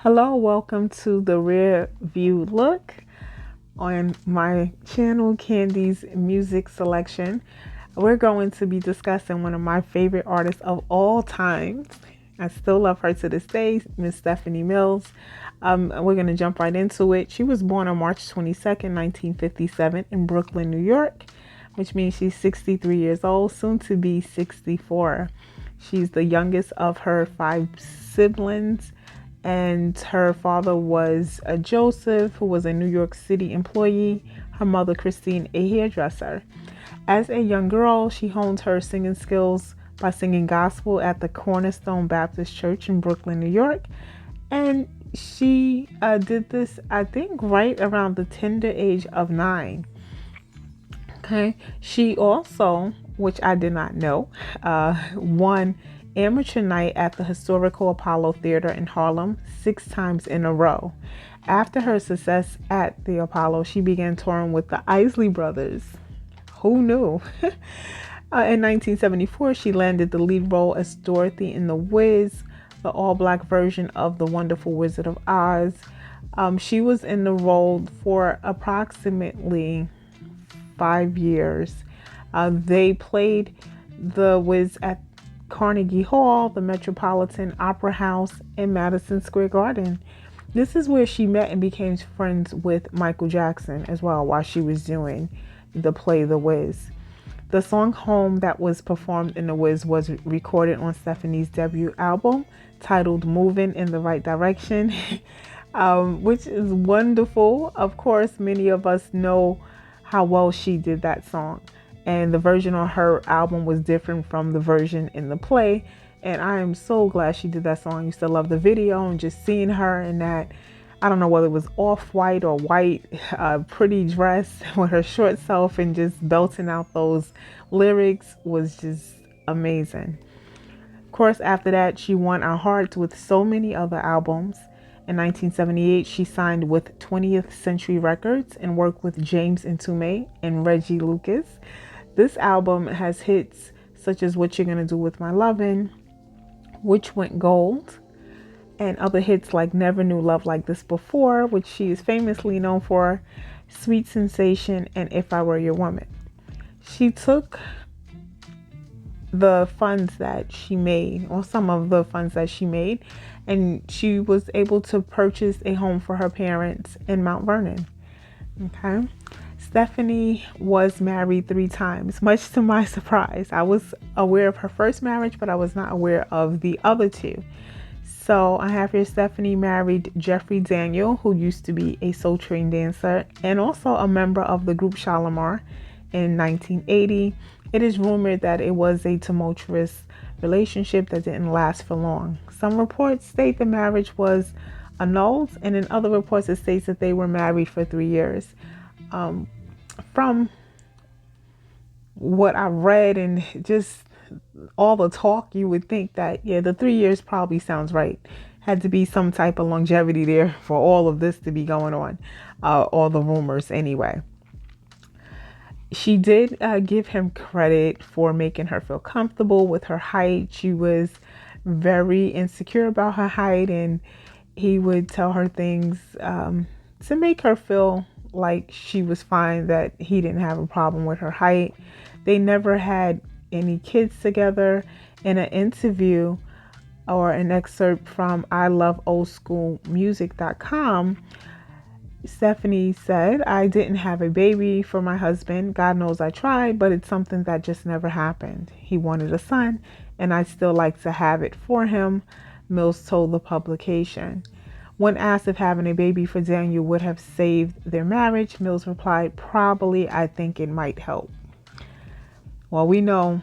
Hello, welcome to the Rearview look on my channel, Candy's Music Selection. We're going to be discussing one of my favorite artists of all time. I still love her to this day, Miss Stephanie Mills. We're going to jump right into it. She was born on March 22nd, 1957 in Brooklyn, New York, which means she's 63 years old, soon to be 64. She's the youngest of her 5 siblings, and her father was a Joseph, who was a New York City employee, her mother Christine, a hairdresser. As a young girl, she honed her singing skills by singing gospel at the Cornerstone Baptist Church in Brooklyn, New York. And she did this, I think, right around the tender age of 9. Okay. She also, which I did not know, won amateur night at the historical Apollo Theater in Harlem 6 times in a row. After her success at the Apollo, she began touring with the Isley Brothers. Who knew? In 1974, she landed the lead role as Dorothy in The Wiz, the all-black version of The Wonderful Wizard of Oz. She was in the role for approximately 5 years. They played The Wiz at Carnegie Hall, the Metropolitan Opera House, and Madison Square Garden. This is where she met and became friends with Michael Jackson as well while she was doing the play The Wiz. The song Home that was performed in The Wiz was recorded on Stephanie's debut album titled Moving in the Right Direction, which is wonderful. Of course, many of us know how well she did that song. And the version on her album was different from the version in the play. And I am so glad she did that song. I used to love the video and just seeing her in that, I don't know whether it was off-white or white, pretty dress with her short self and just belting out those lyrics was just amazing. Of course, after that, she won our hearts with so many other albums. In 1978, she signed with 20th Century Records and worked with James Intume and Reggie Lucas. This album has hits such as What You're Gonna Do With My Lovin', which went gold, and other hits like Never Knew Love Like This Before, which she is famously known for, Sweet Sensation, and If I Were Your Woman. She took the funds that she made, or some of the funds that she made, and she was able to purchase a home for her parents in Mount Vernon. Okay. Stephanie was married 3 times, much to my surprise. I was aware of her first marriage, but I was not aware of the other 2. So I have here Stephanie married Jeffrey Daniel, who used to be a Soul Train dancer and also a member of the group Shalimar in 1980. It is rumored that it was a tumultuous relationship that didn't last for long. Some reports state the marriage was annulled, and in other reports it states that they were married for 3 years. From what I've read and just all the talk, you would think that, yeah, the 3 years probably sounds right. Had to be some type of longevity there for all of this to be going on, all the rumors anyway. She did give him credit for making her feel comfortable with her height. She was very insecure about her height, and he would tell her things to make her feel like she was fine, that he didn't have a problem with her height. They never had any kids together. In an interview or an excerpt from iloveoldschoolmusic.com, Stephanie said, "I didn't have a baby for my husband. God knows I tried, but it's something that just never happened. He wanted a son, and I'd still like to have it for him," Mills told the publication. When asked if having a baby for Daniel would have saved their marriage, Mills replied, "Probably. I think it might help." Well, we know,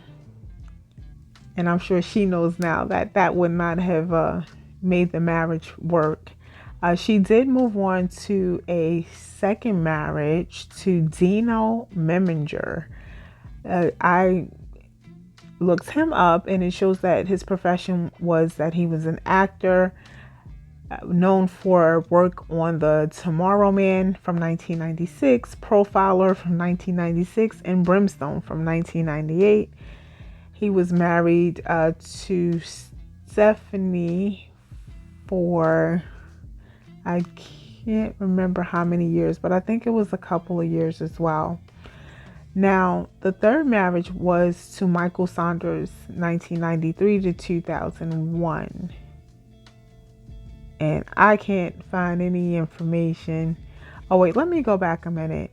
and I'm sure she knows now, that that would not have made the marriage work. She did move on to a second marriage to Dino Meminger. I looked him up, and it shows that his profession was that he was an actor, known for work on The Tomorrow Man from 1996, Profiler from 1996, and Brimstone from 1998. He was married to Stephanie for I can't remember how many years, but I think it was a couple of years as well. Now, the third marriage was to Michael Saunders, 1993 to 2001. And I can't find any information. Oh, wait, let me go back a minute.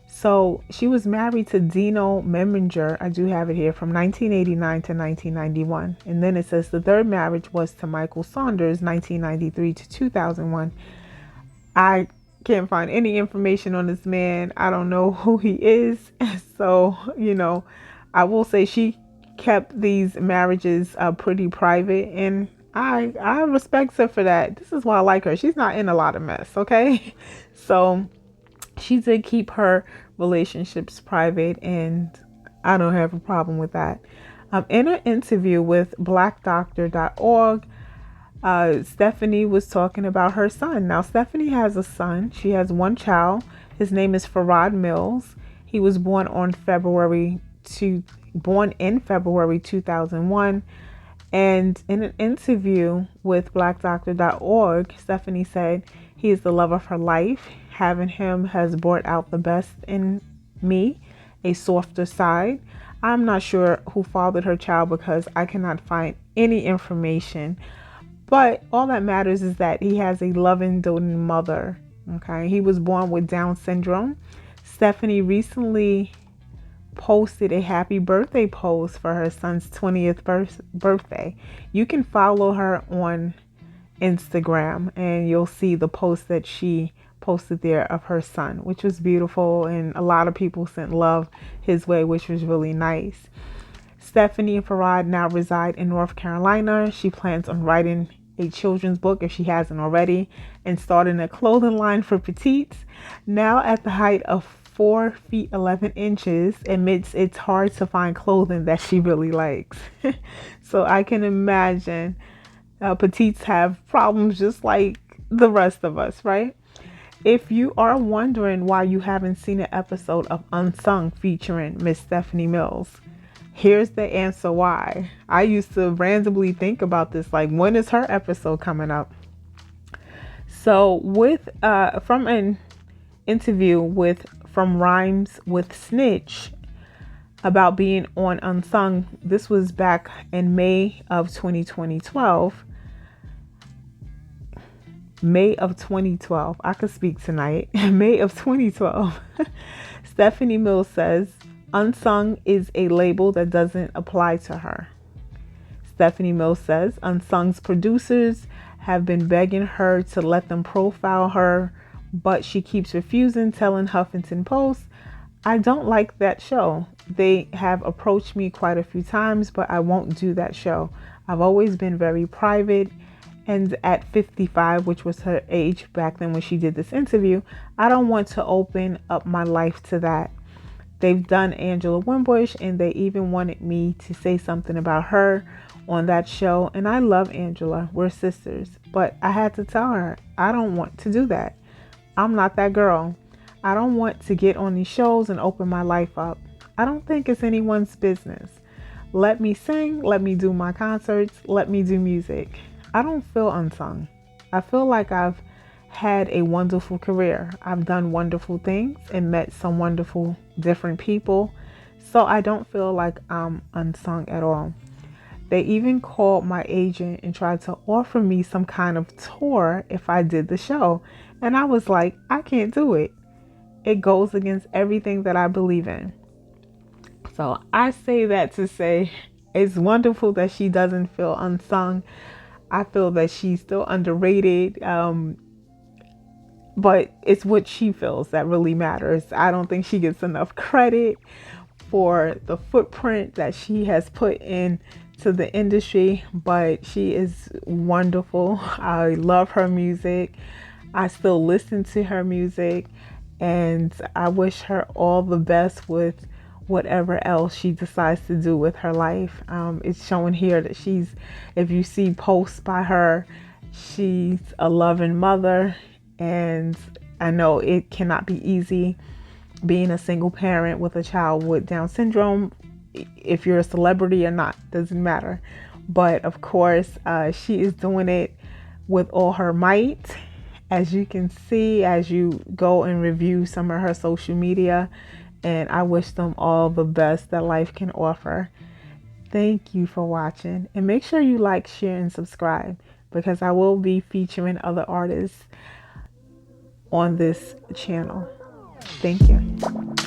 So she was married to Dino Meminger. I do have it here from 1989 to 1991. And then it says the third marriage was to Michael Saunders, 1993 to 2001. I can't find any information on this man. I don't know who he is. So, I will say she kept these marriages pretty private, and I respect her for that. This is why I like her. She's not in a lot of mess, okay? So she did keep her relationships private, and I don't have a problem with that. In an interview with blackdoctor.org, Stephanie was talking about her son. Now, Stephanie has a son. She has one child. His name is Farad Mills. He was born in February 2001. And in an interview with blackdoctor.org, Stephanie said, "He is the love of her life. Having him has brought out the best in me, a softer side. I'm not sure who fathered her child because I cannot find any information. But all that matters is that he has a loving, doting mother." Okay. He was born with Down syndrome. Stephanie recently posted a happy birthday post for her son's 20th birthday. You can follow her on Instagram and you'll see the post that she posted there of her son, which was beautiful, and a lot of people sent love his way, which was really nice. Stephanie and Farad now reside in North Carolina. She plans on writing a children's book, if she hasn't already, and starting a clothing line for petites. Now at the height of 4 feet 11 inches, admits it's hard to find clothing that she really likes. So I can imagine petites have problems just like the rest of us, right? If you are wondering why you haven't seen an episode of Unsung featuring Miss Stephanie Mills, here's the answer why. I used to randomly think about this, like, when is her episode coming up? So from an interview from Rhymes with Snitch about being on Unsung, this was back in May of 2012. May of 2012. I could speak tonight. May of 2012. Stephanie Mills says, "Unsung is a label that doesn't apply to her." Stephanie Mills says Unsung's producers have been begging her to let them profile her, but she keeps refusing, telling Huffington Post, "I don't like that show. They have approached me quite a few times, but I won't do that show. I've always been very private. And at 55, which was her age back then when she did this interview, I don't want to open up my life to that. They've done Angela Winbush, and they even wanted me to say something about her on that show. And I love Angela. We're sisters. But I had to tell her, I don't want to do that. I'm not that girl. I don't want to get on these shows and open my life up. I don't think it's anyone's business. Let me sing. Let me do my concerts. Let me do music. I don't feel unsung. I feel like I've had a wonderful career. I've done wonderful things and met some wonderful different people. So I don't feel like I'm unsung at all. They even called my agent and tried to offer me some kind of tour if I did the show. And I was like, I can't do it. It goes against everything that I believe in." So I say that to say it's wonderful that she doesn't feel unsung. I feel that she's still underrated, but it's what she feels that really matters. I don't think she gets enough credit for the footprint that she has put into the industry, but she is wonderful. I love her music. I still listen to her music, and I wish her all the best with whatever else she decides to do with her life. It's showing here that if you see posts by her, she's a loving mother, and I know it cannot be easy being a single parent with a child with Down syndrome. If you're a celebrity or not, doesn't matter. But of course, she is doing it with all her might, as you can see, as you go and review some of her social media. And I wish them all the best that life can offer. Thank you for watching. And make sure you like, share, and subscribe, because I will be featuring other artists on this channel. Thank you.